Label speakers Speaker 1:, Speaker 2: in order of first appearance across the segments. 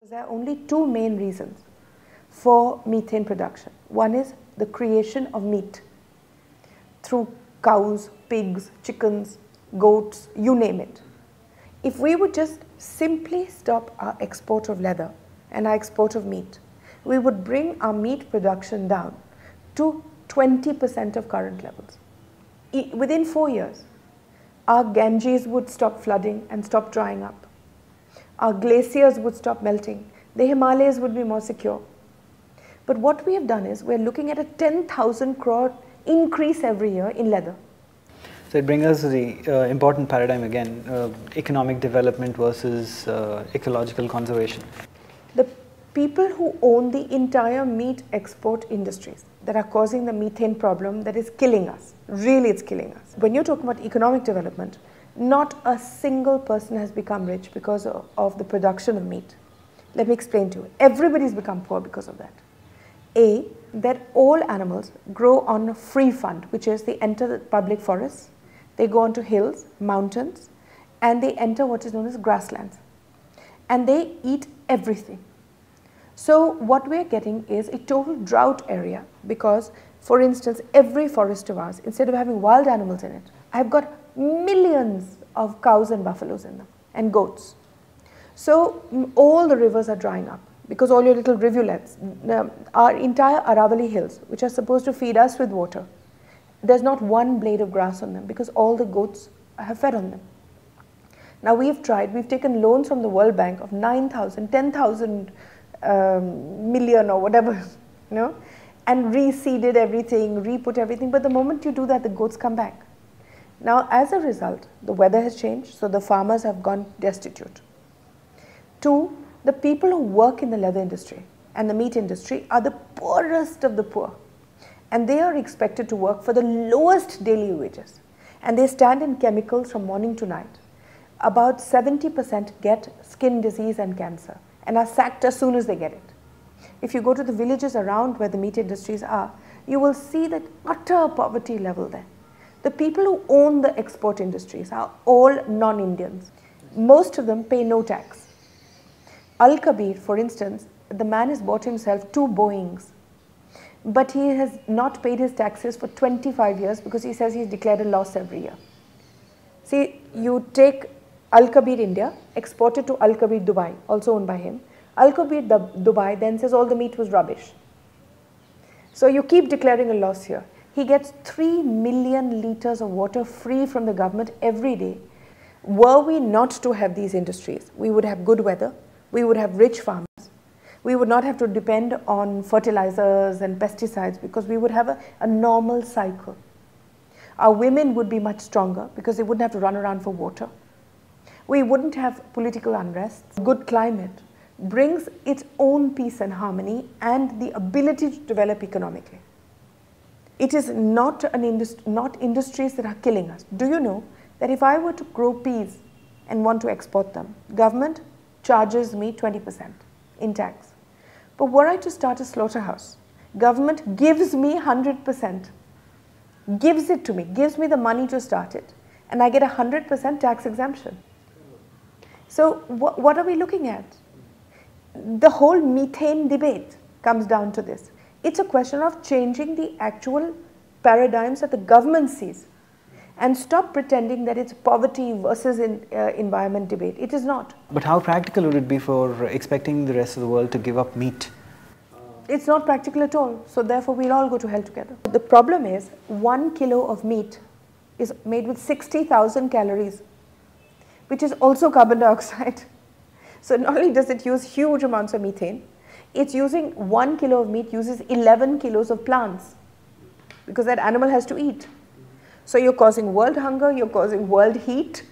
Speaker 1: There are only two main reasons for methane production. One is the creation of meat through cows, pigs, chickens, goats, you name it. If we would just simply stop our export of leather and our export of meat, we would bring our meat production down to 20% of current levels. Within 4 years, our Ganges would stop flooding and stop drying up. Our glaciers would stop melting. The Himalayas would be more secure. But what we have done is we're looking at a 10,000 crore increase every year in leather.
Speaker 2: So it brings us to the important paradigm again, economic development versus ecological conservation.
Speaker 1: The people who own the entire meat export industries that are causing the methane problem that is killing us, really it's killing us. When you're talking about economic development, not a single person has become rich because of the production of meat. Let me explain to you. Everybody's become poor because of that. A, that all animals grow on a free fund, which is they enter the public forests, they go onto hills, mountains, and they enter what is known as grasslands. And they eat everything. So what we're getting is a total drought area because, for instance, every forest of ours, instead of having wild animals in it, I've got millions of cows and buffaloes in them and goats. So all the rivers are drying up because all your little rivulets, our entire Aravalli hills, which are supposed to feed us with water, there's not one blade of grass on them because all the goats have fed on them. Now we've taken loans from the World Bank of 9,000, 10,000 million or whatever, you know, and reseeded everything, re-put everything, but the moment you do that, the goats come back. Now, as a result, the weather has changed, so the farmers have gone destitute. Two, the people who work in the leather industry and the meat industry are the poorest of the poor, and they are expected to work for the lowest daily wages, and they stand in chemicals from morning to night. About 70% get skin disease and cancer and are sacked as soon as they get it. If you go to the villages around where the meat industries are, you will see that utter poverty level there. The people who own the export industries are all non-Indians. Most of them pay no tax. Al-Kabir, for instance, the man has bought himself 2 Boeings, but he has not paid his taxes for 25 years because he says he's declared a loss every year. See, you take Al-Kabir India, export it to Al-Kabir Dubai, also owned by him. Al-Kabir Dubai then says all the meat was rubbish. So you keep declaring a loss here. He gets 3 million litres of water free from the government every day. Were we not to have these industries, we would have good weather, we would have rich farmers, we would not have to depend on fertilizers and pesticides because we would have a normal cycle. Our women would be much stronger because they wouldn't have to run around for water. We wouldn't have political unrest. Good climate brings its own peace and harmony and the ability to develop economically. It is not industries that are killing us. Do you know that if I were to grow peas and want to export them, government charges me 20% in tax. But were I to start a slaughterhouse, government gives me 100%, gives it to me, gives me the money to start it, and I get 100% tax exemption. So what are we looking at? The whole methane debate comes down to this. It's a question of changing the actual paradigms that the government sees and stop pretending that it's poverty versus environment debate. It is not.
Speaker 2: But how practical would it be for expecting the rest of the world to give up meat?
Speaker 1: It's not practical at all. So therefore we'll all go to hell together. The problem is 1 kilo of meat is made with 60,000 calories, which is also carbon dioxide. So not only does it use huge amounts of methane, it's using 1 kilo of meat uses 11 kilos of plants because that animal has to eat. So you're causing world hunger, you're causing world heat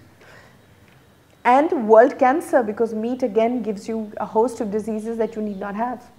Speaker 1: and world cancer because meat again gives you a host of diseases that you need not have.